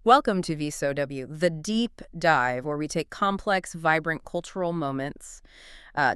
Welcome to VSOW, the deep dive where we take complex, vibrant cultural moments,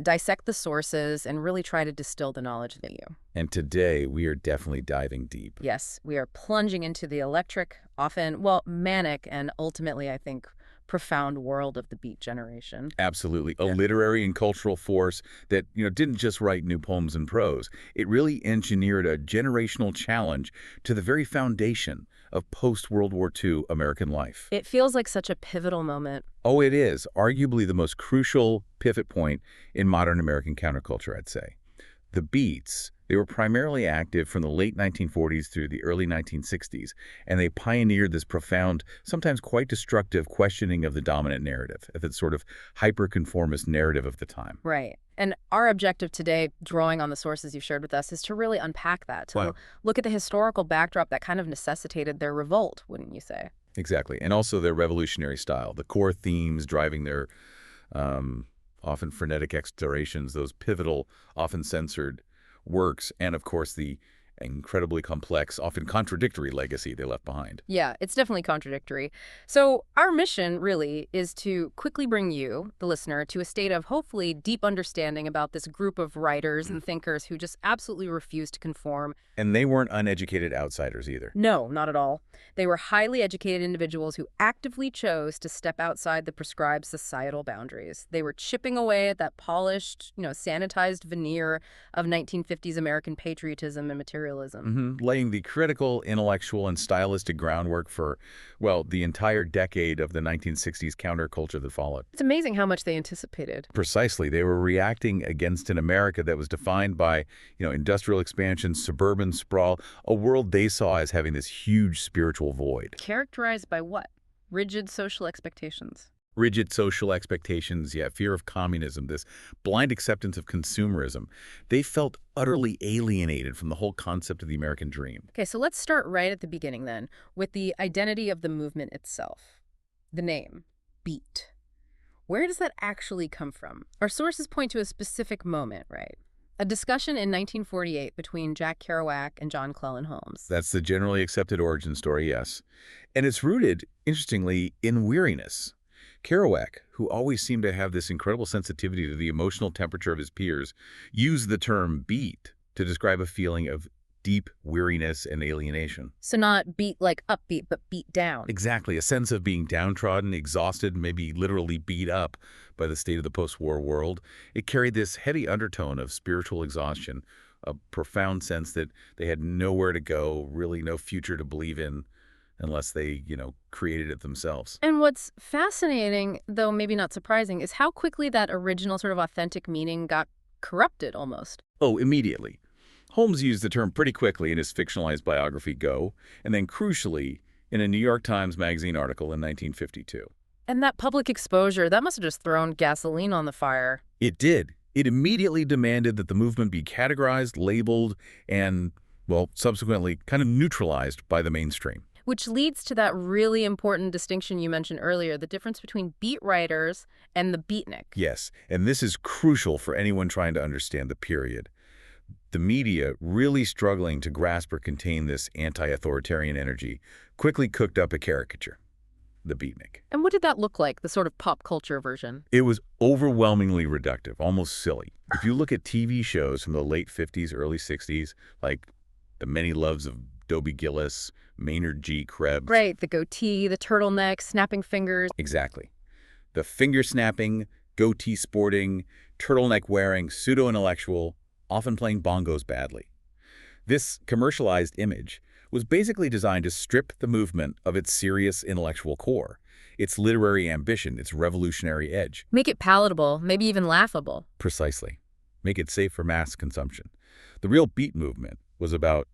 dissect the sources, and really try to distill the knowledge that you. And today, we are definitely diving deep. Yes, we are plunging into the electric, often, well, manic, and ultimately, I think, profound world of the Beat generation. Absolutely. A literary and cultural force that, didn't just write new poems and prose. It really engineered a generational challenge to the very foundation of post-World War II American life. It feels like such a pivotal moment. Oh, it is. Arguably the most crucial pivot point in modern American counterculture, I'd say. The Beats, they were primarily active from the late 1940s through the early 1960s, and they pioneered this profound, sometimes quite destructive questioning of the dominant narrative, of that sort of hyper-conformist narrative of the time. Right. And our objective today, drawing on the sources you've shared with us, is to really unpack that, to look at the historical backdrop that kind of necessitated their revolt, wouldn't you say? Exactly. And also their revolutionary style, the core themes driving their often frenetic explorations, those pivotal, often censored works, and of course the incredibly complex, often contradictory legacy they left behind. Yeah, it's definitely contradictory. So our mission really is to quickly bring you, the listener, to a state of hopefully deep understanding about this group of writers and thinkers who just absolutely refuse to conform. And they weren't uneducated outsiders either. No, not at all. They were highly educated individuals who actively chose to step outside the prescribed societal boundaries. They were chipping away at that polished, sanitized veneer of 1950s American patriotism and materialism. Laying the critical, intellectual, and stylistic groundwork for, well, the entire decade of the 1960s counterculture that followed. It's amazing how much they anticipated. Precisely. They were reacting against an America that was defined by, industrial expansion, suburban sprawl, a world they saw as having this huge spiritual void. Characterized by what? Rigid social expectations. Rigid social expectations, fear of communism, this blind acceptance of consumerism. They felt utterly alienated from the whole concept of the American dream. Okay, so let's start right at the beginning then, with the identity of the movement itself. The name, Beat. Where does that actually come from? Our sources point to a specific moment, right? A discussion in 1948 between Jack Kerouac and John Clellan Holmes. That's the generally accepted origin story, yes. And it's rooted, interestingly, in weariness. Kerouac, who always seemed to have this incredible sensitivity to the emotional temperature of his peers, used the term beat to describe a feeling of deep weariness and alienation. So not beat like upbeat, but beat down. Exactly, a sense of being downtrodden, exhausted, maybe literally beat up by the state of the post-war world. It carried this heady undertone of spiritual exhaustion, a profound sense that they had nowhere to go, really no future to believe in, unless they, created it themselves. And what's fascinating, though maybe not surprising, is how quickly that original sort of authentic meaning got corrupted almost. Oh, immediately. Holmes used the term pretty quickly in his fictionalized biography, Go, and then crucially, in a New York Times Magazine article in 1952. And that public exposure, that must have just thrown gasoline on the fire. It did. It immediately demanded that the movement be categorized, labeled, and, well, subsequently kind of neutralized by the mainstream. Which leads to that really important distinction you mentioned earlier, the difference between beat writers and the beatnik. Yes, and this is crucial for anyone trying to understand the period. The media, really struggling to grasp or contain this anti-authoritarian energy, quickly cooked up a caricature, the beatnik. And what did that look like, the sort of pop culture version? It was overwhelmingly reductive, almost silly. If you look at TV shows from the late 50s, early 60s, like The Many Loves of Dobie Gillis, Maynard G. Krebs. Right, the goatee, the turtleneck, snapping fingers. Exactly. The finger-snapping, goatee-sporting, turtleneck-wearing, pseudo-intellectual, often playing bongos badly. This commercialized image was basically designed to strip the movement of its serious intellectual core, its literary ambition, its revolutionary edge. Make it palatable, maybe even laughable. Precisely. Make it safe for mass consumption. The real Beat movement was about,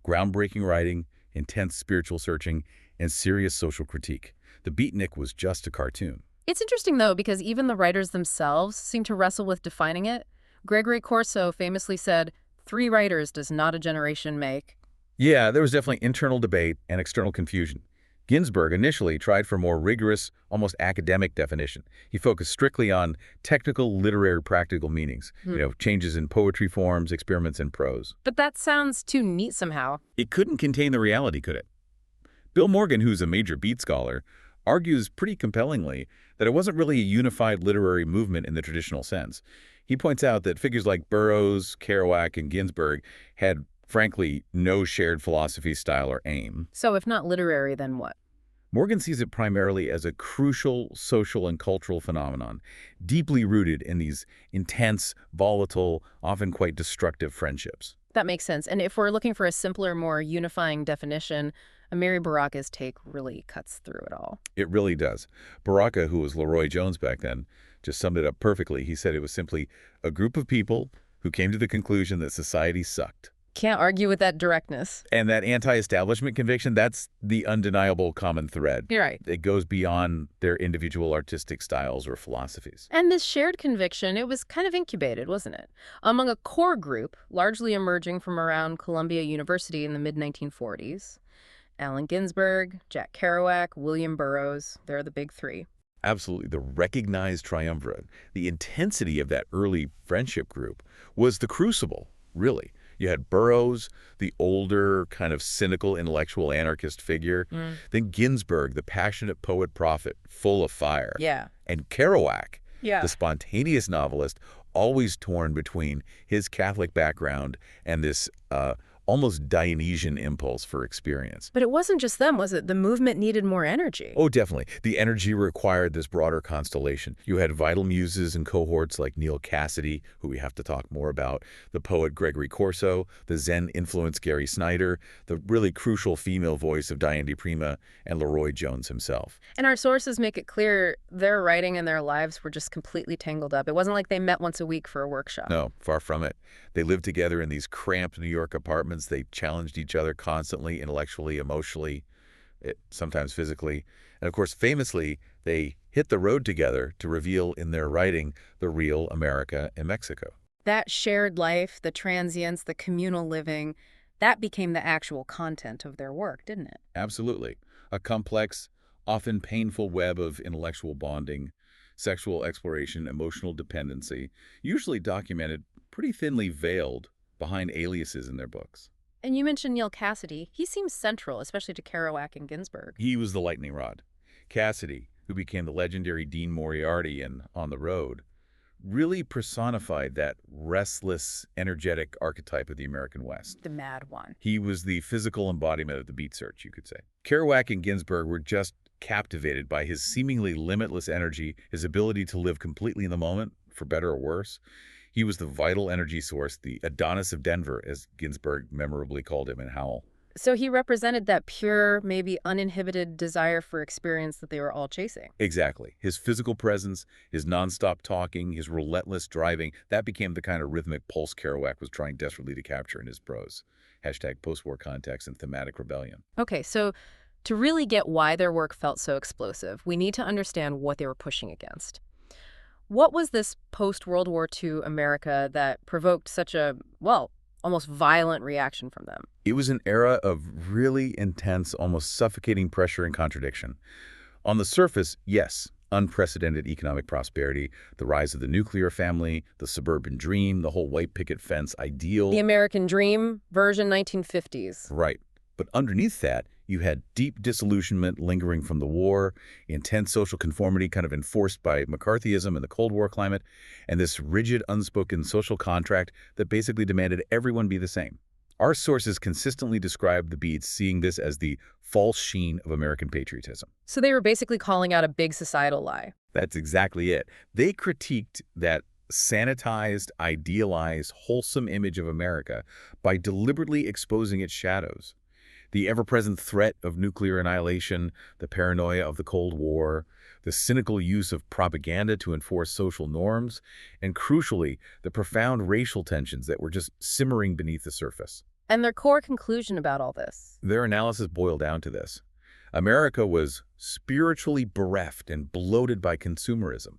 groundbreaking writing, intense spiritual searching, and serious social critique. The beatnik was just a cartoon. It's interesting, though, because even the writers themselves seem to wrestle with defining it. Gregory Corso famously said, 3 writers does not a generation make. Yeah, there was definitely internal debate and external confusion. Ginsberg initially tried for a more rigorous, almost academic definition. He focused strictly on technical, literary, practical meanings, changes in poetry forms, experiments in prose. But that sounds too neat somehow. It couldn't contain the reality, could it? Bill Morgan, who's a major beat scholar, argues pretty compellingly that it wasn't really a unified literary movement in the traditional sense. He points out that figures like Burroughs, Kerouac, and Ginsberg had, frankly, no shared philosophy, style, or aim. So if not literary, then what? Morgan sees it primarily as a crucial social and cultural phenomenon, deeply rooted in these intense, volatile, often quite destructive friendships. That makes sense. And if we're looking for a simpler, more unifying definition, Amiri Baraka's take really cuts through it all. It really does. Baraka, who was Leroy Jones back then, just summed it up perfectly. He said it was simply a group of people who came to the conclusion that society sucked. Can't argue with that directness. And that anti-establishment conviction, that's the undeniable common thread. You're right. It goes beyond their individual artistic styles or philosophies. And this shared conviction, it was kind of incubated, wasn't it? Among a core group, largely emerging from around Columbia University in the mid-1940s. Allen Ginsberg, Jack Kerouac, William Burroughs, they're the big three. Absolutely. The recognized triumvirate, the intensity of that early friendship group was the crucible, really. You had Burroughs, the older, kind of cynical intellectual anarchist figure. Then Ginsberg, the passionate poet-prophet, full of fire. Yeah. And Kerouac, Yeah. the spontaneous novelist, always torn between his Catholic background and this almost Dionysian impulse for experience. But it wasn't just them, was it? The movement needed more energy. Oh, definitely. The energy required this broader constellation. You had vital muses and cohorts like Neal Cassady, who we have to talk more about, the poet Gregory Corso, the Zen-influenced Gary Snyder, the really crucial female voice of Diane di Prima, and Leroy Jones himself. And our sources make it clear their writing and their lives were just completely tangled up. It wasn't like they met once a week for a workshop. No, far from it. They lived together in these cramped New York apartments. They challenged each other constantly, intellectually, emotionally, sometimes physically. And of course, famously, they hit the road together to reveal in their writing the real America and Mexico. That shared life, the transience, the communal living, that became the actual content of their work, didn't it? Absolutely. A complex, often painful web of intellectual bonding, sexual exploration, emotional dependency, usually documented pretty thinly veiled behind aliases in their books. And you mentioned Neal Cassady. He seems central, especially to Kerouac and Ginsberg. He was the lightning rod. Cassady, who became the legendary Dean Moriarty in On the Road, really personified that restless, energetic archetype of the American West. The mad one. He was the physical embodiment of the beat search, you could say. Kerouac and Ginsberg were just captivated by his seemingly limitless energy, his ability to live completely in the moment, for better or worse. He was the vital energy source, the Adonis of Denver, as Ginsberg memorably called him in Howl. So he represented that pure, maybe uninhibited desire for experience that they were all chasing. Exactly. His physical presence, his nonstop talking, his relentless driving, that became the kind of rhythmic pulse Kerouac was trying desperately to capture in his prose. Hashtag post-war context and thematic rebellion. Okay, so to really get why their work felt so explosive, we need to understand what they were pushing against. What was this post-World War II America that provoked such a, well, almost violent reaction from them? It was an era of really intense, almost suffocating pressure and contradiction. On the surface, yes, unprecedented economic prosperity, the rise of the nuclear family, the suburban dream, the whole white picket fence ideal. The American Dream, version 1950s. Right. But underneath that, you had deep disillusionment lingering from the war, intense social conformity kind of enforced by McCarthyism and the Cold War climate, and this rigid, unspoken social contract that basically demanded everyone be the same. Our sources consistently describe the Beats seeing this as the false sheen of American patriotism. So they were basically calling out a big societal lie. That's exactly it. They critiqued that sanitized, idealized, wholesome image of America by deliberately exposing its shadows. The ever-present threat of nuclear annihilation, the paranoia of the Cold War, the cynical use of propaganda to enforce social norms, and crucially, the profound racial tensions that were just simmering beneath the surface. And their core conclusion about all this? Their analysis boiled down to this. America was spiritually bereft and bloated by consumerism.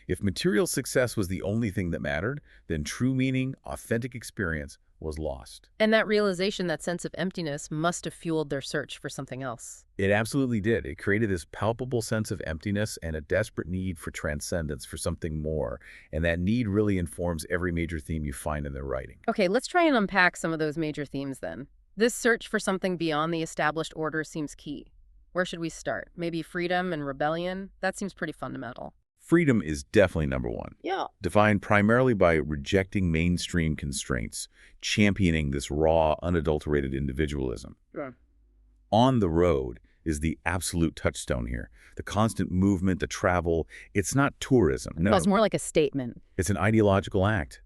If material success was the only thing that mattered, then true meaning, authentic experience was lost. And that realization, that sense of emptiness, must have fueled their search for something else. It absolutely did. It created this palpable sense of emptiness and a desperate need for transcendence, for something more. And that need really informs every major theme you find in their writing. Okay, let's try and unpack some of those major themes then. This search for something beyond the established order seems key. Where should we start? Maybe freedom and rebellion? That seems pretty fundamental. Freedom is definitely number one, Yeah. defined primarily by rejecting mainstream constraints, championing this raw, unadulterated individualism. Yeah. On the road is the absolute touchstone here. The constant movement, the travel, it's not tourism. No, Feels more like a statement. it's an ideological act.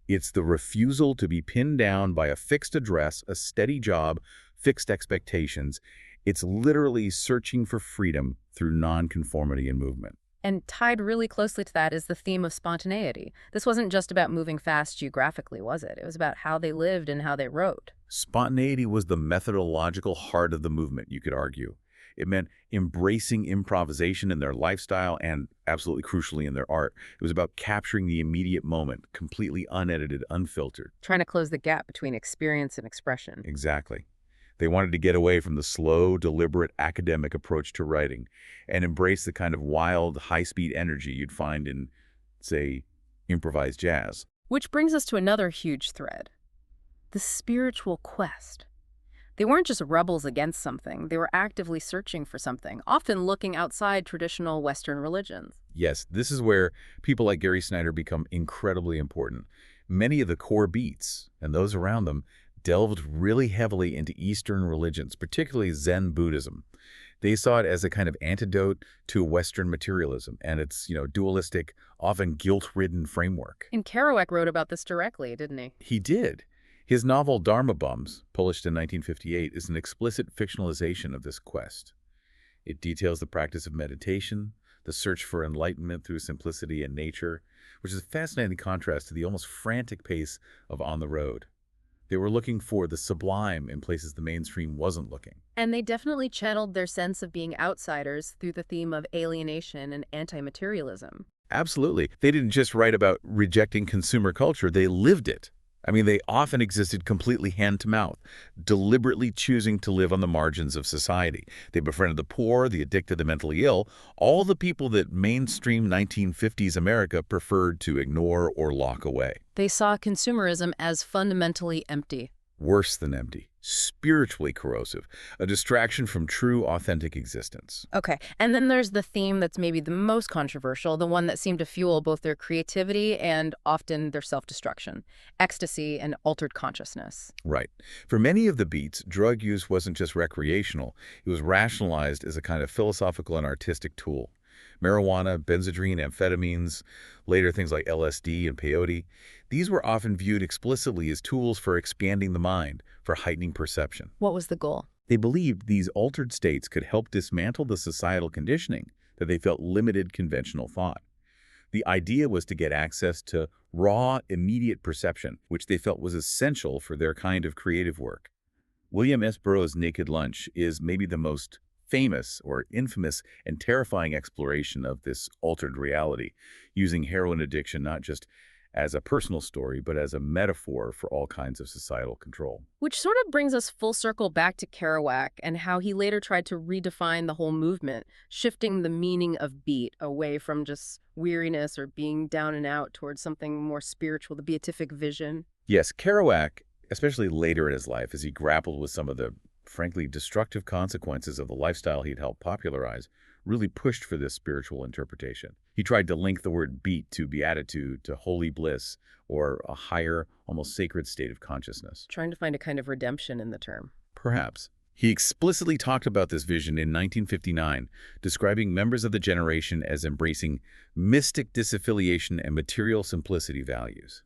It's the refusal to be pinned down by a fixed address, a steady job, fixed expectations. It's literally searching for freedom through nonconformity and movement. And tied really closely to that is the theme of spontaneity. This wasn't just about moving fast geographically, was it? It was about how they lived and how they wrote. Spontaneity was the methodological heart of the movement, you could argue. It meant embracing improvisation in their lifestyle and, absolutely crucially, in their art. It was about capturing the immediate moment, completely unedited, unfiltered. Trying to close the gap between experience and expression. Exactly. They wanted to get away from the slow, deliberate academic approach to writing and embrace the kind of wild, high-speed energy you'd find in, say, improvised jazz. Which brings us to another huge thread. The spiritual quest. They weren't just rebels against something. They were actively searching for something, often looking outside traditional Western religions. Yes, this is where people like Gary Snyder become incredibly important. Many of the core beats, and those around them, delved really heavily into Eastern religions, particularly Zen Buddhism. They saw it as a kind of antidote to Western materialism and its, dualistic, often guilt-ridden framework. And Kerouac wrote about this directly, didn't he? He did. His novel Dharma Bums, published in 1958, is an explicit fictionalization of this quest. It details the practice of meditation, the search for enlightenment through simplicity and nature, which is a fascinating contrast to the almost frantic pace of On the Road. They were looking for the sublime in places the mainstream wasn't looking. And they definitely channeled their sense of being outsiders through the theme of alienation and anti-materialism. Absolutely. They didn't just write about rejecting consumer culture, they lived it. I mean, they often existed completely hand-to-mouth, deliberately choosing to live on the margins of society. They befriended the poor, the addicted, the mentally ill, all the people that mainstream 1950s America preferred to ignore or lock away. They saw consumerism as fundamentally empty. Worse than empty, spiritually corrosive, a distraction from true, authentic existence. Okay, and then there's the theme that's maybe the most controversial, the one that seemed to fuel both their creativity and often their self-destruction, ecstasy and altered consciousness. Right. For many of the beats, drug use wasn't just recreational. It was rationalized as a kind of philosophical and artistic tool. Marijuana, benzodrine, amphetamines, later things like LSD and peyote, these were often viewed explicitly as tools for expanding the mind, for heightening perception. What was the goal? They believed these altered states could help dismantle the societal conditioning that they felt limited conventional thought. The idea was to get access to raw, immediate perception, which they felt was essential for their kind of creative work. William S. Burroughs' Naked Lunch is maybe the most famous or infamous and terrifying exploration of this altered reality, using heroin addiction not just as a personal story, but as a metaphor for all kinds of societal control. Which sort of brings us full circle back to Kerouac and how he later tried to redefine the whole movement, shifting the meaning of beat away from just weariness or being down and out towards something more spiritual, the beatific vision. Yes, Kerouac, especially later in his life, as he grappled with some of the frankly destructive consequences of the lifestyle he'd helped popularize, really pushed for this spiritual interpretation. He tried to link the word beat to beatitude, to holy bliss, or a higher, almost sacred state of consciousness. Trying to find a kind of redemption in the term. Perhaps. He explicitly talked about this vision in 1959, describing members of the generation as embracing mystic disaffiliation and material simplicity values.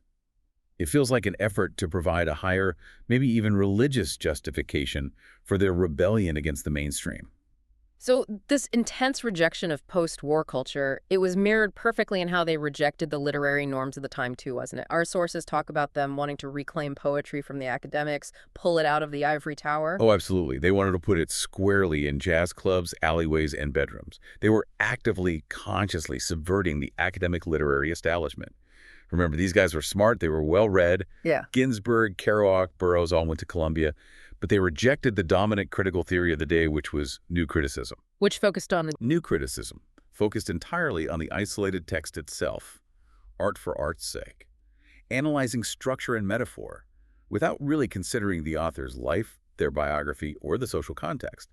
It feels like an effort to provide a higher, maybe even religious justification for their rebellion against the mainstream. So this intense rejection of post-war culture, it was mirrored perfectly in how they rejected the literary norms of the time too, wasn't it? Our sources talk about them wanting to reclaim poetry from the academics, pull it out of the ivory tower. Oh, absolutely. They wanted to put it squarely in jazz clubs, alleyways, and bedrooms. They were actively, consciously subverting the academic literary establishment. Remember, these guys were smart, they were well-read. Yeah. Ginsberg, Kerouac, Burroughs all went to Columbia. But they rejected the dominant critical theory of the day, which was new criticism. Which focused on New criticism focused entirely on the isolated text itself, art for art's sake, analyzing structure and metaphor, without really considering the author's life, their biography, or the social context.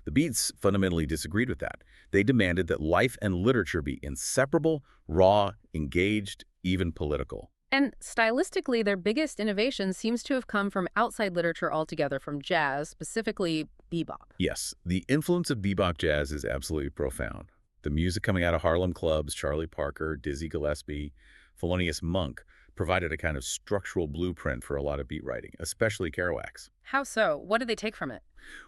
The Beats fundamentally disagreed with that. They demanded that life and literature be inseparable, raw, engaged, even political. And stylistically, their biggest innovation seems to have come from outside literature altogether, from jazz, specifically bebop. Yes, the influence of bebop jazz is absolutely profound. The music coming out of Harlem clubs, Charlie Parker, Dizzy Gillespie, Thelonious Monk, provided a kind of structural blueprint for a lot of beat writing, especially Kerouac's. How so? What did they take from it?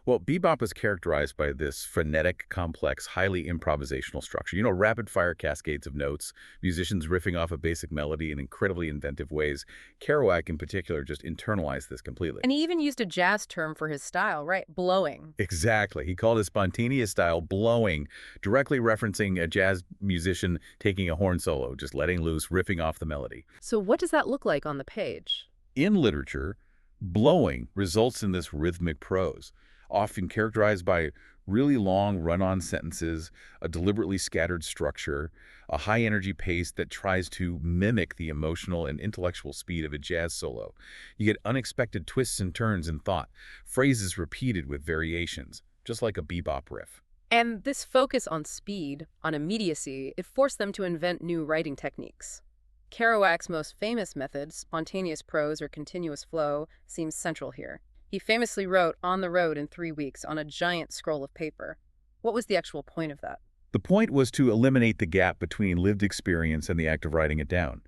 Well, bebop is characterized by this frenetic, complex, highly improvisational structure. Rapid-fire cascades of notes, musicians riffing off a basic melody in incredibly inventive ways. Kerouac, in particular, just internalized this completely. And he even used a jazz term for his style, right? Blowing. Exactly. He called his spontaneous style blowing, directly referencing a jazz musician taking a horn solo, just letting loose, riffing off the melody. So what does that look like on the page? In literature, blowing results in this rhythmic prose, often characterized by really long run-on sentences, a deliberately scattered structure, a high-energy pace that tries to mimic the emotional and intellectual speed of a jazz solo. You get unexpected twists and turns in thought, phrases repeated with variations, just like a bebop riff. And this focus on speed, on immediacy, it forced them to invent new writing techniques. Kerouac's most famous method, spontaneous prose or continuous flow, seems central here. He famously wrote On the Road in 3 weeks on a giant scroll of paper. What was the actual point of that? The point was to eliminate the gap between lived experience and the act of writing it down.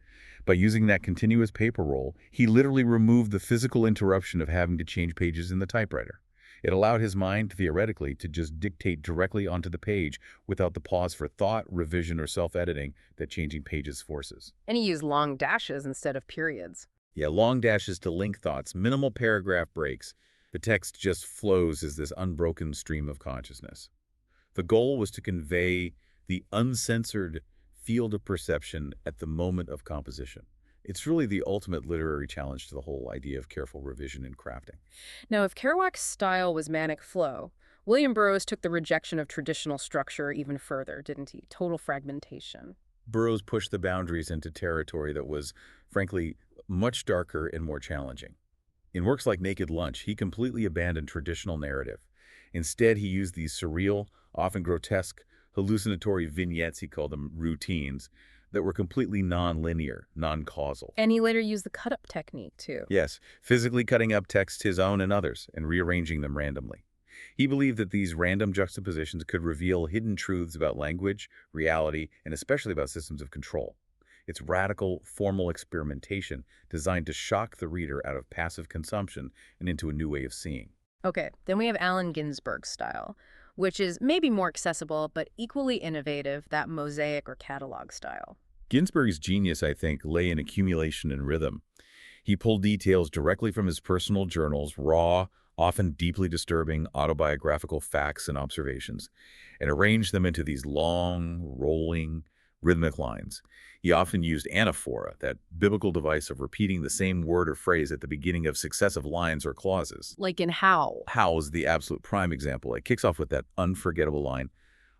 By using that continuous paper roll, he literally removed the physical interruption of having to change pages in the typewriter. It allowed his mind, theoretically, to just dictate directly onto the page without the pause for thought, revision, or self-editing that changing pages forces. And he used long dashes instead of periods. Yeah, long dashes to link thoughts, minimal paragraph breaks. The text just flows as this unbroken stream of consciousness. The goal was to convey the uncensored field of perception at the moment of composition. It's really the ultimate literary challenge to the whole idea of careful revision and crafting. Now, if Kerouac's style was manic flow, William Burroughs took the rejection of traditional structure even further, didn't he? Total fragmentation. Burroughs pushed the boundaries into territory that was, frankly, much darker and more challenging. In works like Naked Lunch, he completely abandoned traditional narrative. Instead, he used these surreal, often grotesque, hallucinatory vignettes, he called them routines, that were completely non-linear, non-causal. And he later used the cut-up technique, too. Yes, physically cutting up text, his own and others, and rearranging them randomly. He believed that these random juxtapositions could reveal hidden truths about language, reality, and especially about systems of control. It's radical, formal experimentation designed to shock the reader out of passive consumption and into a new way of seeing. Okay, then we have Allen Ginsberg's style, which is maybe more accessible, but equally innovative, that mosaic or catalog style. Ginsberg's genius, I think, lay in accumulation and rhythm. He pulled details directly from his personal journals, raw, often deeply disturbing autobiographical facts and observations, and arranged them into these long, rolling, rhythmic lines. He often used anaphora, that biblical device of repeating the same word or phrase at the beginning of successive lines or clauses. Like in How. How is the absolute prime example. It kicks off with that unforgettable line,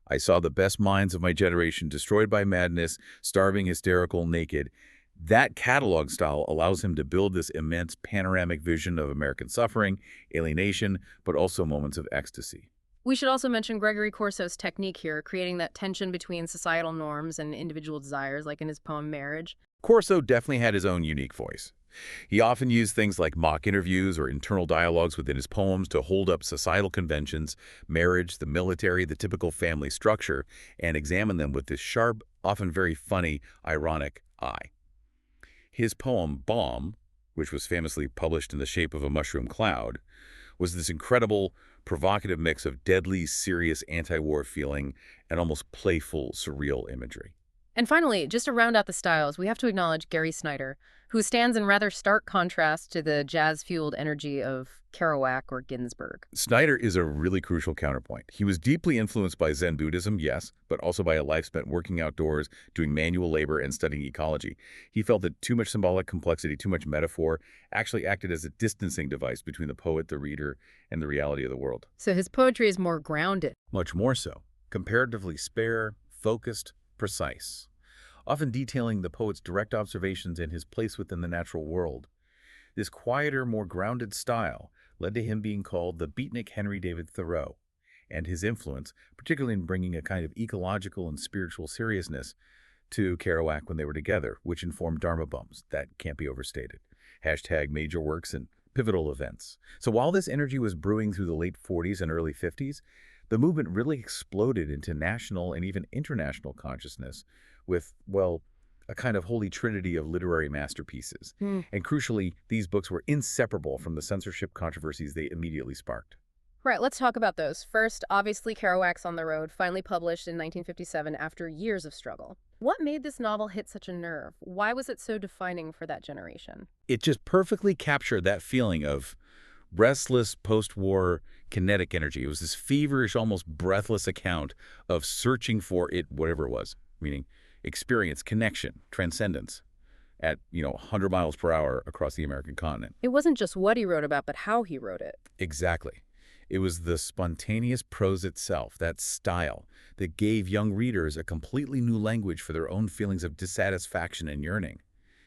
I saw the best minds of my generation destroyed by madness, starving, hysterical, naked. That catalog style allows him to build this immense panoramic vision of American suffering, alienation, but also moments of ecstasy. We should also mention Gregory Corso's technique here, creating that tension between societal norms and individual desires, like in his poem Marriage. Corso definitely had his own unique voice. He often used things like mock interviews or internal dialogues within his poems to hold up societal conventions, marriage, the military, the typical family structure, and examine them with this sharp, often very funny, ironic eye. His poem Bomb, which was famously published in the shape of a mushroom cloud, was this incredible, provocative mix of deadly, serious anti-war feeling and almost playful, surreal imagery. And finally, just to round out the styles, we have to acknowledge Gary Snyder, who stands in rather stark contrast to the jazz-fueled energy of Kerouac or Ginsberg. Snyder is a really crucial counterpoint. He was deeply influenced by Zen Buddhism, yes, but also by a life spent working outdoors, doing manual labor, and studying ecology. He felt that too much symbolic complexity, too much metaphor, actually acted as a distancing device between the poet, the reader, and the reality of the world. So his poetry is more grounded. Much more so. Comparatively spare, focused, precise, often detailing the poet's direct observations and his place within the natural world. This quieter, more grounded style led to him being called the beatnik Henry David Thoreau, and his influence, particularly in bringing a kind of ecological and spiritual seriousness to Kerouac when they were together, which informed Dharma bums. That can't be overstated. Hashtag major works and pivotal events. So while this energy was brewing through the late 40s and early 50s, the movement really exploded into national and even international consciousness with, well, a kind of holy trinity of literary masterpieces. And crucially, these books were inseparable from the censorship controversies they immediately sparked. Right, let's talk about those. First, obviously, Kerouac's On the Road, finally published in 1957 after years of struggle. What made this novel hit such a nerve? Why was it so defining for that generation? It just perfectly captured that feeling of restless post-war kinetic energy. It was this feverish, almost breathless account of searching for it, whatever it was, meaning experience, connection, transcendence at, 100 miles per hour across the American continent. It wasn't just what he wrote about, but how he wrote it. Exactly. It was the spontaneous prose itself, that style, that gave young readers a completely new language for their own feelings of dissatisfaction and yearning.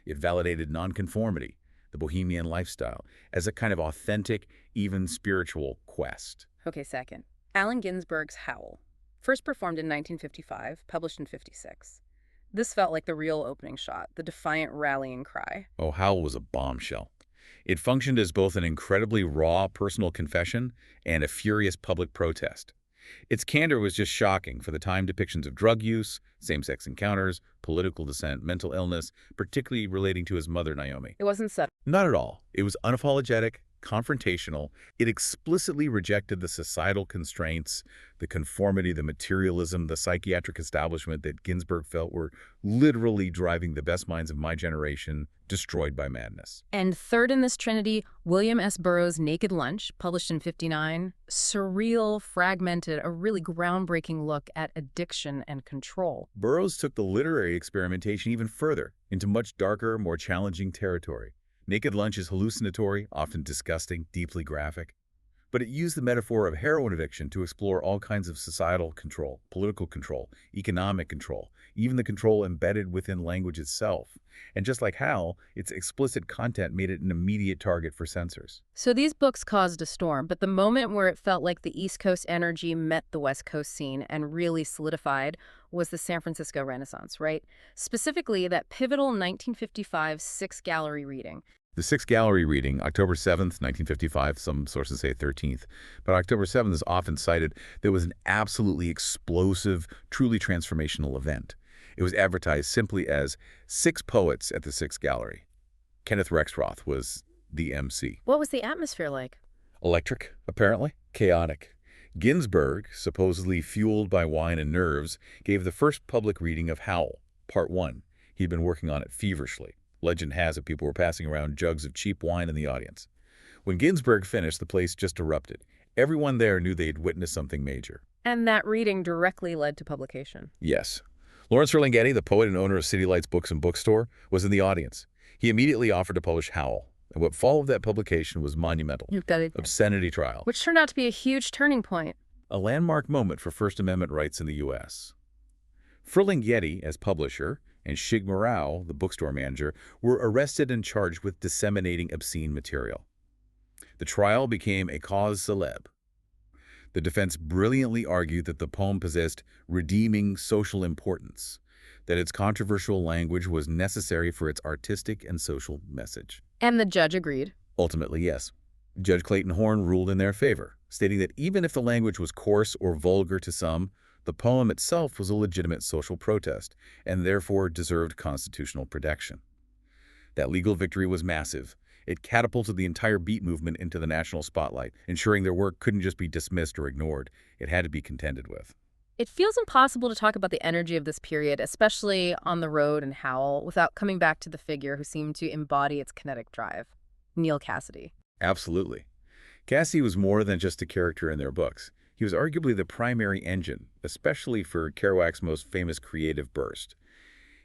It validated nonconformity, the bohemian lifestyle, as a kind of authentic, even spiritual quest. Okay, second. Allen Ginsberg's Howl. First performed in 1955, published in 56. This felt like the real opening shot, the defiant rallying cry. Oh, Howl was a bombshell. It functioned as both an incredibly raw personal confession and a furious public protest. Its candor was just shocking for the time depictions of drug use, same-sex encounters, political dissent, mental illness, particularly relating to his mother, Naomi. It wasn't subtle. Not at all. It was unapologetic, confrontational. It explicitly rejected the societal constraints, the conformity, the materialism, the psychiatric establishment that Ginsberg felt were literally driving the best minds of my generation destroyed by madness. And third in this trinity, William S. Burroughs' Naked Lunch, published in 59. Surreal, fragmented, a really groundbreaking look at addiction and control. Burroughs took the literary experimentation even further, into much darker, more challenging territory. Naked Lunch is hallucinatory, often disgusting, deeply graphic. But it used the metaphor of heroin addiction to explore all kinds of societal control, political control, economic control, even the control embedded within language itself. And just like Howl, its explicit content made it an immediate target for censors. So these books caused a storm, but the moment where it felt like the East Coast energy met the West Coast scene and really solidified was the San Francisco Renaissance, right? Specifically, that pivotal 1955 Six Gallery reading. The Sixth Gallery reading, October 7th, 1955, some sources say 13th, but October 7th is often cited, there was an absolutely explosive, truly transformational event. It was advertised simply as 6 poets at the Sixth Gallery. Kenneth Rexroth was the MC. What was the atmosphere like? Electric, apparently. Chaotic. Ginsberg, supposedly fueled by wine and nerves, gave the first public reading of Howl, Part 1. He'd been working on it feverishly. Legend has it people were passing around jugs of cheap wine in the audience. When Ginsberg finished, the place just erupted. Everyone there knew they'd witnessed something major. And that reading directly led to publication. Yes. Lawrence Ferlinghetti, the poet and owner of City Lights Books and Bookstore, was in the audience. He immediately offered to publish Howl, and what followed that publication was monumental. You've got it. Obscenity trial. Which turned out to be a huge turning point. A landmark moment for First Amendment rights in the U.S. Ferlinghetti, as publisher, and Shig Morrell, the bookstore manager, were arrested and charged with disseminating obscene material. The trial became a cause célèbre. The defense brilliantly argued that the poem possessed redeeming social importance, that its controversial language was necessary for its artistic and social message. And the judge agreed. Ultimately, yes. Judge Clayton Horne ruled in their favor, stating that even if the language was coarse or vulgar to some, the poem itself was a legitimate social protest and therefore deserved constitutional protection. That legal victory was massive. It catapulted the entire beat movement into the national spotlight, ensuring their work couldn't just be dismissed or ignored. It had to be contended with. It feels impossible to talk about the energy of this period, especially On the Road and Howl, without coming back to the figure who seemed to embody its kinetic drive, Neal Cassady. Absolutely. Cassady was more than just a character in their books. He was arguably the primary engine, especially for Kerouac's most famous creative burst.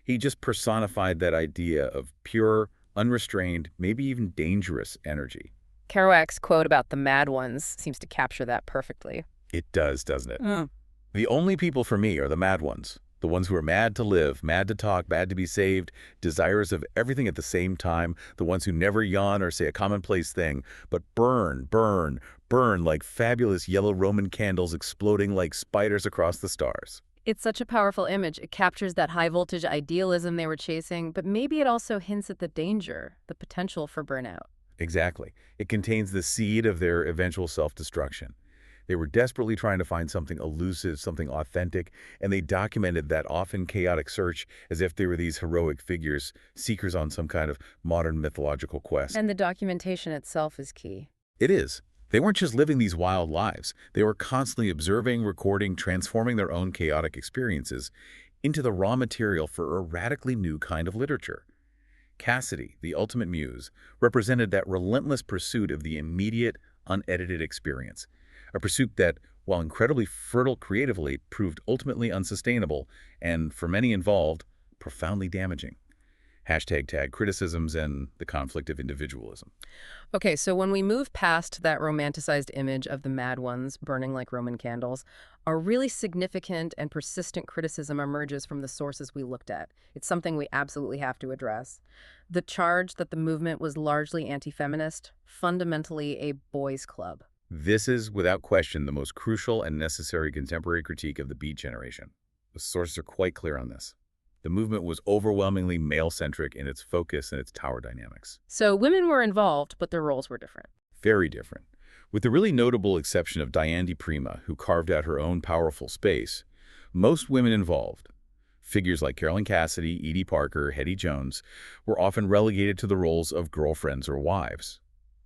He just personified that idea of pure, unrestrained, maybe even dangerous energy. Kerouac's quote about the mad ones seems to capture that perfectly. It does, doesn't it? The only people for me are the mad ones. The ones who are mad to live, mad to talk, mad to be saved, desirous of everything at the same time, the ones who never yawn or say a commonplace thing, but burn, burn, burn like fabulous yellow Roman candles exploding like spiders across the stars. It's such a powerful image. It captures that high-voltage idealism they were chasing, but maybe it also hints at the danger, the potential for burnout. Exactly. It contains the seed of their eventual self-destruction. They were desperately trying to find something elusive, something authentic, and they documented that often chaotic search as if they were these heroic figures, seekers on some kind of modern mythological quest. And the documentation itself is key. It is. They weren't just living these wild lives. They were constantly observing, recording, transforming their own chaotic experiences into the raw material for a radically new kind of literature. Cassidy, the ultimate muse, represented that relentless pursuit of the immediate, unedited experience, a pursuit that, while incredibly fertile creatively, proved ultimately unsustainable and, for many involved, profoundly damaging. #tag criticisms and the conflict of individualism. Okay, so when we move past that romanticized image of the mad ones burning like Roman candles, a really significant and persistent criticism emerges from the sources we looked at. It's something we absolutely have to address. The charge that the movement was largely anti-feminist, fundamentally a boys' club. This is, without question, the most crucial and necessary contemporary critique of the Beat generation. The sources are quite clear on this. The movement was overwhelmingly male-centric in its focus and its power dynamics. So women were involved, but their roles were different. Very different. With the really notable exception of Diane di Prima, who carved out her own powerful space, most women involved, figures like Carolyn Cassidy, Edie Parker, Hetty Jones, were often relegated to the roles of girlfriends or wives.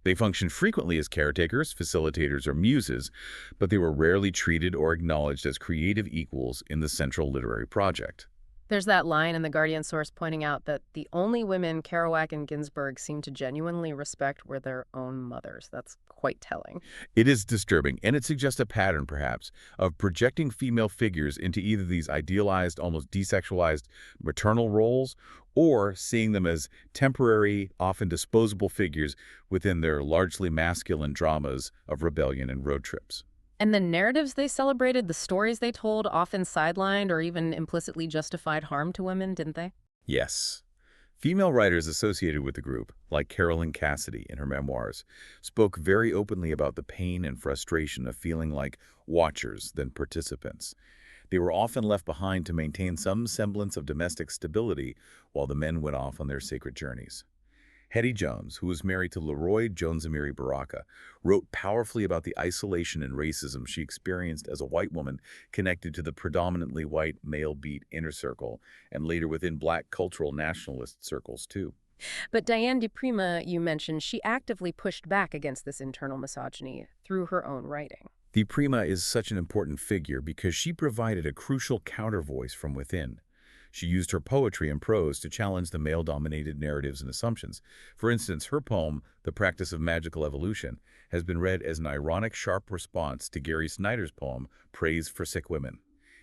They functioned frequently as caretakers, facilitators, or muses, but they were rarely treated or acknowledged as creative equals in the central literary project. There's that line in the Guardian source pointing out that the only women Kerouac and Ginsberg seemed to genuinely respect were their own mothers. That's quite telling. It is disturbing, and it suggests a pattern, perhaps, of projecting female figures into either these idealized, almost desexualized maternal roles, or seeing them as temporary, often disposable figures within their largely masculine dramas of rebellion and road trips. And the narratives they celebrated, the stories they told, often sidelined or even implicitly justified harm to women, didn't they? Yes. Female writers associated with the group, like Carolyn Cassidy in her memoirs, spoke very openly about the pain and frustration of feeling like watchers than participants. They were often left behind to maintain some semblance of domestic stability while the men went off on their sacred journeys. Hetty Jones, who was married to Leroy Jones Amiri Baraka, wrote powerfully about the isolation and racism she experienced as a white woman connected to the predominantly white male beat inner circle, and later within black cultural nationalist circles, too. But Diane di Prima, you mentioned, she actively pushed back against this internal misogyny through her own writing. Di Prima is such an important figure because she provided a crucial counter-voice from within. She used her poetry and prose to challenge the male-dominated narratives and assumptions. For instance, her poem, The Practice of Magical Evolution, has been read as an ironic, sharp response to Gary Snyder's poem, Praise for Sick Women.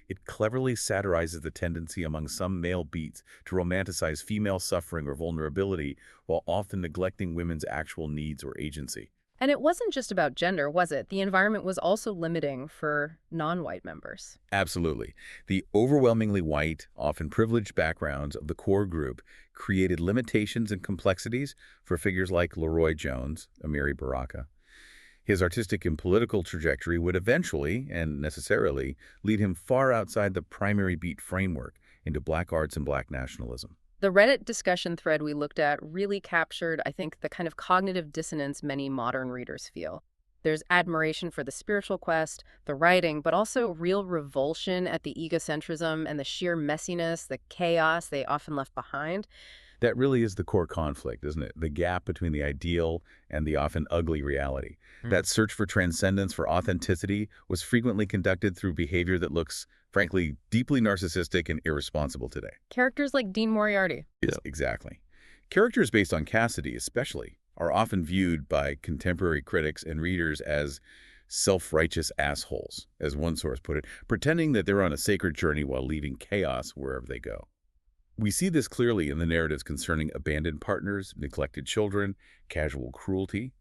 It cleverly satirizes the tendency among some male beats to romanticize female suffering or vulnerability while often neglecting women's actual needs or agency. And it wasn't just about gender, was it? The environment was also limiting for non-white members. Absolutely. The overwhelmingly white, often privileged backgrounds of the core group created limitations and complexities for figures like Leroy Jones, Amiri Baraka. His artistic and political trajectory would eventually, and necessarily, lead him far outside the primary beat framework into black arts and black nationalism. The Reddit discussion thread we looked at really captured, I think, the kind of cognitive dissonance many modern readers feel. There's admiration for the spiritual quest, the writing, but also real revulsion at the egocentrism and the sheer messiness, the chaos they often left behind. That really is the core conflict, isn't it? The gap between the ideal and the often ugly reality. That search for transcendence, for authenticity, was frequently conducted through behavior that looks, frankly, deeply narcissistic and irresponsible today. Characters like Dean Moriarty. Yes, exactly. Characters based on Cassidy, especially, are often viewed by contemporary critics and readers as self-righteous assholes, as one source put it, pretending that they're on a sacred journey while leaving chaos wherever they go. We see this clearly in the narratives concerning abandoned partners, neglected children, casual cruelty.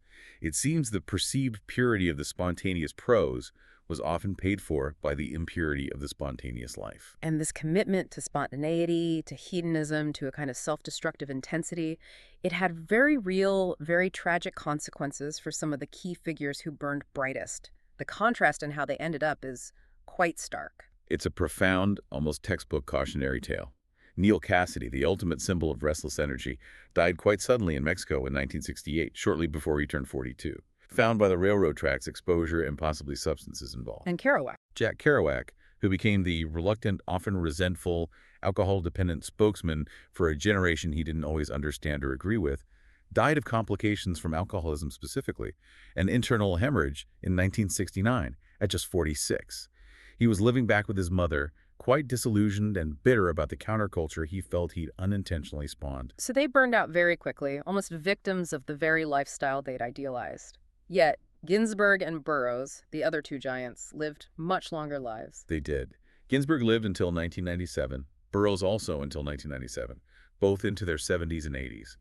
It seems the perceived purity of the spontaneous prose was often paid for by the impurity of the spontaneous life. And this commitment to spontaneity, to hedonism, to a kind of self-destructive intensity, it had very real, very tragic consequences for some of the key figures who burned brightest. The contrast in how they ended up is quite stark. It's a profound, almost textbook cautionary tale. Neil Cassidy, the ultimate symbol of restless energy, died quite suddenly in Mexico in 1968, shortly before he turned 42. Found by the railroad tracks, exposure, and possibly substances involved. And Kerouac. Jack Kerouac, who became the reluctant, often resentful, alcohol-dependent spokesman for a generation he didn't always understand or agree with, died of complications from alcoholism specifically, an internal hemorrhage in 1969 at just 46. He was living back with his mother, quite disillusioned and bitter about the counterculture he felt he'd unintentionally spawned. So they burned out very quickly, almost victims of the very lifestyle they'd idealized. Yet, Ginsberg and Burroughs, the other two giants, lived much longer lives. They did. Ginsberg lived until 1997, Burroughs also until 1997, both into their 70s and 80s.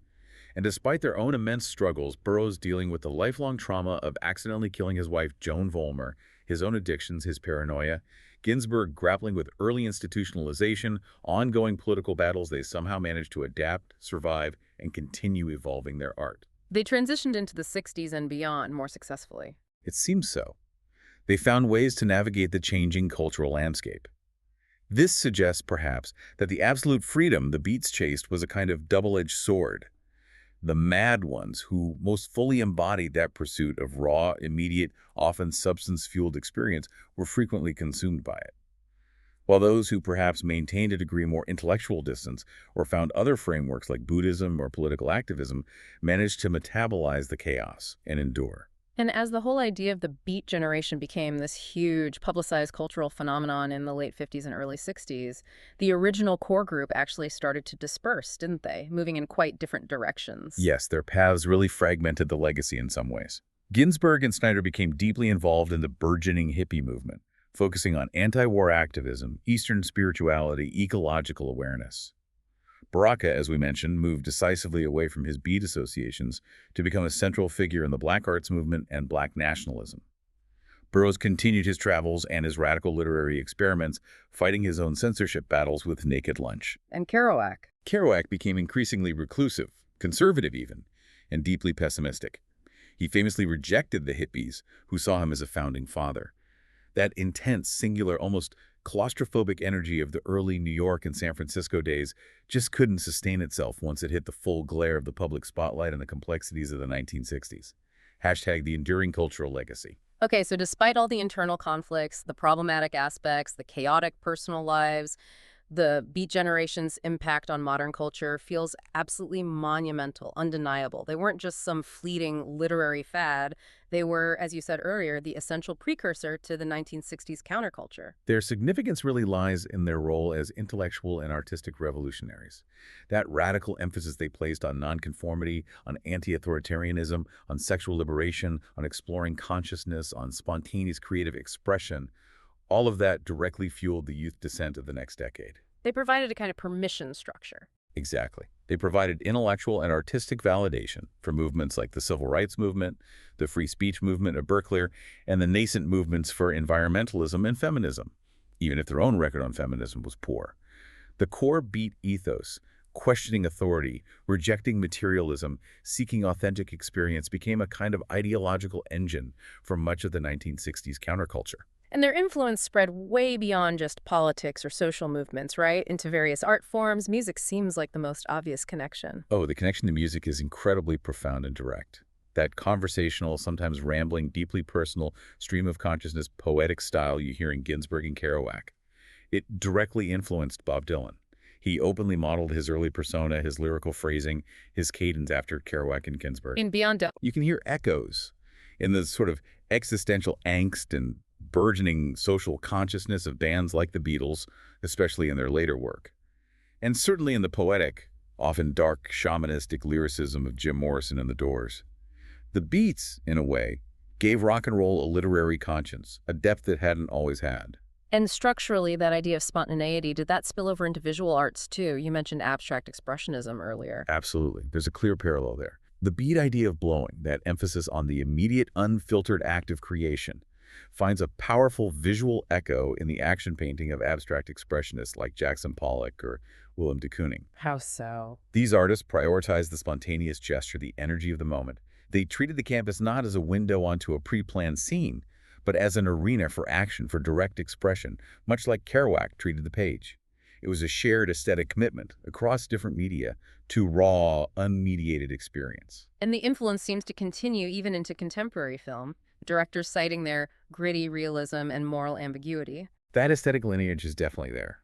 And despite their own immense struggles, Burroughs dealing with the lifelong trauma of accidentally killing his wife, Joan Vollmer, his own addictions, his paranoia, Ginsberg grappling with early institutionalization, ongoing political battles, they somehow managed to adapt, survive, and continue evolving their art. They transitioned into the 60s and beyond more successfully. It seems so. They found ways to navigate the changing cultural landscape. This suggests, perhaps, that the absolute freedom the Beats chased was a kind of double-edged sword. The mad ones, who most fully embodied that pursuit of raw, immediate, often substance-fueled experience, were frequently consumed by it. While those who perhaps maintained a degree more intellectual distance or found other frameworks like Buddhism or political activism managed to metabolize the chaos and endure. And as the whole idea of the Beat generation became this huge, publicized cultural phenomenon in the late 50s and early 60s, the original core group actually started to disperse, didn't they? Moving in quite different directions. Yes, their paths really fragmented the legacy in some ways. Ginsberg and Snyder became deeply involved in the burgeoning hippie movement, focusing on anti-war activism, Eastern spirituality, ecological awareness. Baraka, as we mentioned, moved decisively away from his Beat associations to become a central figure in the Black arts movement and Black nationalism. Burroughs continued his travels and his radical literary experiments, fighting his own censorship battles with Naked Lunch. And Kerouac. Kerouac became increasingly reclusive, conservative even, and deeply pessimistic. He famously rejected the hippies, who saw him as a founding father. That intense, singular, almost claustrophobic energy of the early New York and San Francisco days just couldn't sustain itself once it hit the full glare of the public spotlight and the complexities of the 1960s. Hashtag the enduring cultural legacy. Okay, so despite all the internal conflicts, the problematic aspects, the chaotic personal lives, the Beat generation's impact on modern culture feels absolutely monumental, undeniable. They weren't just some fleeting literary fad. They were, as you said earlier, the essential precursor to the 1960s counterculture. Their significance really lies in their role as intellectual and artistic revolutionaries. That radical emphasis they placed on nonconformity, on anti-authoritarianism, on sexual liberation, on exploring consciousness, on spontaneous creative expression, all of that directly fueled the youth descent of the next decade. They provided a kind of permission structure. Exactly. They provided intellectual and artistic validation for movements like the Civil Rights Movement, the free speech movement of Berkeley, and the nascent movements for environmentalism and feminism, even if their own record on feminism was poor. The core Beat ethos, questioning authority, rejecting materialism, seeking authentic experience, became a kind of ideological engine for much of the 1960s counterculture. And their influence spread way beyond just politics or social movements, right? Into various art forms. Music seems like the most obvious connection. Oh, the connection to music is incredibly profound and direct. That conversational, sometimes rambling, deeply personal, stream of consciousness, poetic style you hear in Ginsberg and Kerouac. It directly influenced Bob Dylan. He openly modeled his early persona, his lyrical phrasing, his cadence after Kerouac and Ginsberg. In Beyond Dylan. You can hear echoes in the sort of existential angst and burgeoning social consciousness of bands like the Beatles, especially in their later work. And certainly in the poetic, often dark, shamanistic lyricism of Jim Morrison and the Doors. The Beats, in a way, gave rock and roll a literary conscience, a depth it hadn't always had. And structurally, that idea of spontaneity, did that spill over into visual arts too? You mentioned abstract expressionism earlier. Absolutely. There's a clear parallel there. The Beat idea of blowing, that emphasis on the immediate, unfiltered act of creation, finds a powerful visual echo in the action painting of abstract expressionists like Jackson Pollock or Willem de Kooning. How so? These artists prioritized the spontaneous gesture, the energy of the moment. They treated the canvas not as a window onto a pre-planned scene, but as an arena for action, for direct expression, much like Kerouac treated the page. It was a shared aesthetic commitment across different media to raw, unmediated experience. And the influence seems to continue even into contemporary film, directors citing their gritty realism and moral ambiguity. That aesthetic lineage is definitely there.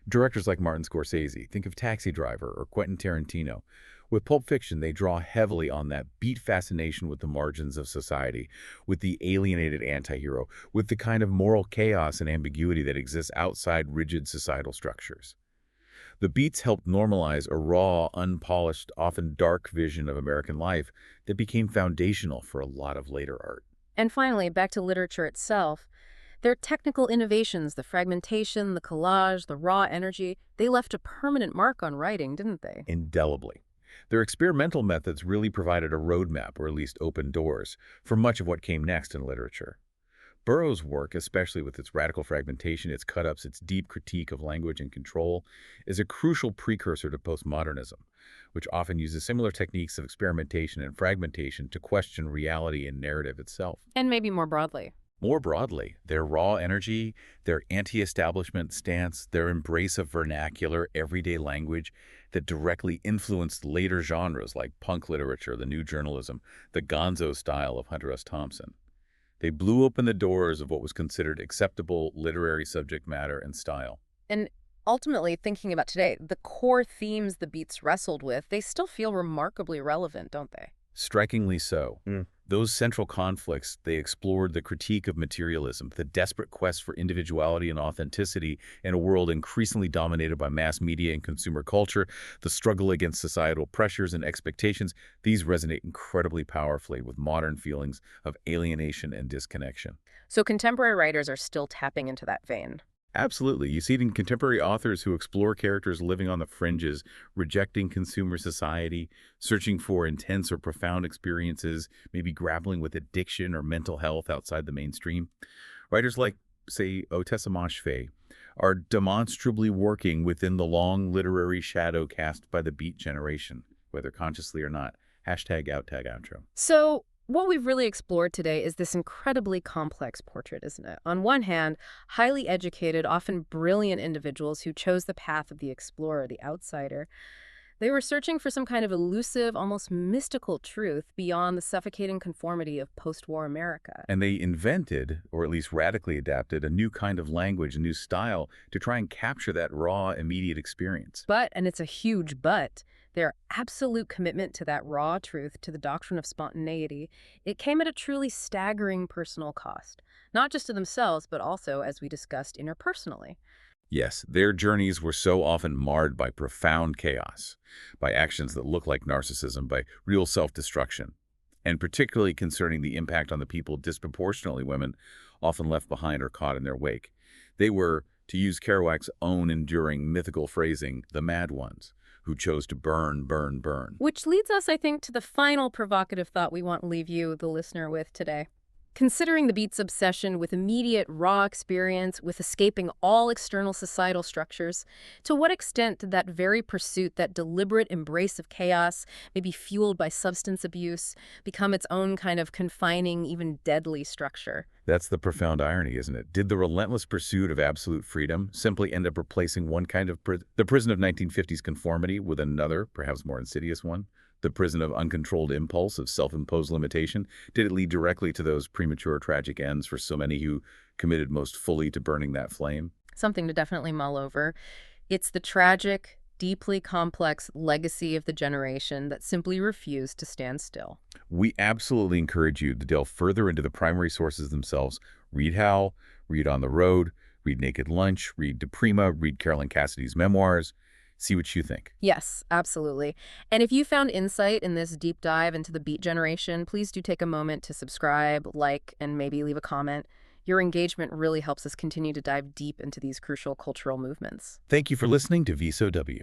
Directors like Martin Scorsese, think of Taxi Driver, or Quentin Tarantino. With Pulp Fiction, they draw heavily on that beat fascination with the margins of society, with the alienated antihero, with the kind of moral chaos and ambiguity that exists outside rigid societal structures. The beats helped normalize a raw, unpolished, often dark vision of American life that became foundational for a lot of later art. And finally, back to literature itself. Their technical innovations, the fragmentation, the collage, the raw energy, they left a permanent mark on writing, didn't they? Indelibly. Their experimental methods really provided a roadmap, or at least open doors, for much of what came next in literature. Burroughs' work, especially with its radical fragmentation, its cut-ups, its deep critique of language and control, is a crucial precursor to postmodernism, which often uses similar techniques of experimentation and fragmentation to question reality and narrative itself. And maybe more broadly. More broadly, their raw energy, their anti-establishment stance, their embrace of vernacular, everyday language that directly influenced later genres like punk literature, the new journalism, the gonzo style of Hunter S. Thompson. They blew open the doors of what was considered acceptable literary subject matter and style. And ultimately, thinking about today, the core themes the Beats wrestled with, they still feel remarkably relevant, don't they? Strikingly so. Those central conflicts, they explored the critique of materialism, the desperate quest for individuality and authenticity in a world increasingly dominated by mass media and consumer culture, the struggle against societal pressures and expectations. These resonate incredibly powerfully with modern feelings of alienation and disconnection. So contemporary writers are still tapping into that vein. Absolutely. You see it in contemporary authors who explore characters living on the fringes, rejecting consumer society, searching for intense or profound experiences, maybe grappling with addiction or mental health outside the mainstream. Writers like, say, Otessa Moshfegh are demonstrably working within the long literary shadow cast by the Beat generation, whether consciously or not. Hashtag out, tag outro. So what we've really explored today is this incredibly complex portrait, isn't it? On one hand, highly educated, often brilliant individuals who chose the path of the explorer, the outsider. They were searching for some kind of elusive, almost mystical truth beyond the suffocating conformity of post-war America. And they invented, or at least radically adapted, a new kind of language, a new style to try and capture that raw, immediate experience. But, and it's a huge but, their absolute commitment to that raw truth, to the doctrine of spontaneity, it came at a truly staggering personal cost. Not just to themselves, but also, as we discussed, interpersonally. Yes, their journeys were so often marred by profound chaos, by actions that look like narcissism, by real self-destruction, and particularly concerning the impact on the people, disproportionately women, often left behind or caught in their wake. They were, to use Kerouac's own enduring mythical phrasing, the mad ones, who chose to burn, burn, burn. Which leads us, I think, to the final provocative thought we want to leave you, the listener, with today. Considering the Beat's obsession with immediate, raw experience, with escaping all external societal structures, to what extent did that very pursuit, that deliberate embrace of chaos, maybe fueled by substance abuse, become its own kind of confining, even deadly structure? That's the profound irony, isn't it? Did the relentless pursuit of absolute freedom simply end up replacing one kind of the prison of 1950s conformity with another, perhaps more insidious one? The prison of uncontrolled impulse, of self-imposed limitation? Did it lead directly to those premature tragic ends for so many who committed most fully to burning that flame? Something to definitely mull over. It's the tragic, deeply complex legacy of the generation that simply refused to stand still. We absolutely encourage you to delve further into the primary sources themselves. Read Hal, read On the Road, read Naked Lunch, read De Prima, read Carolyn Cassidy's memoirs. See what you think. Yes, absolutely. And if you found insight in this deep dive into the Beat generation, please do take a moment to subscribe, like, and maybe leave a comment. Your engagement really helps us continue to dive deep into these crucial cultural movements. Thank you for listening to VSOW.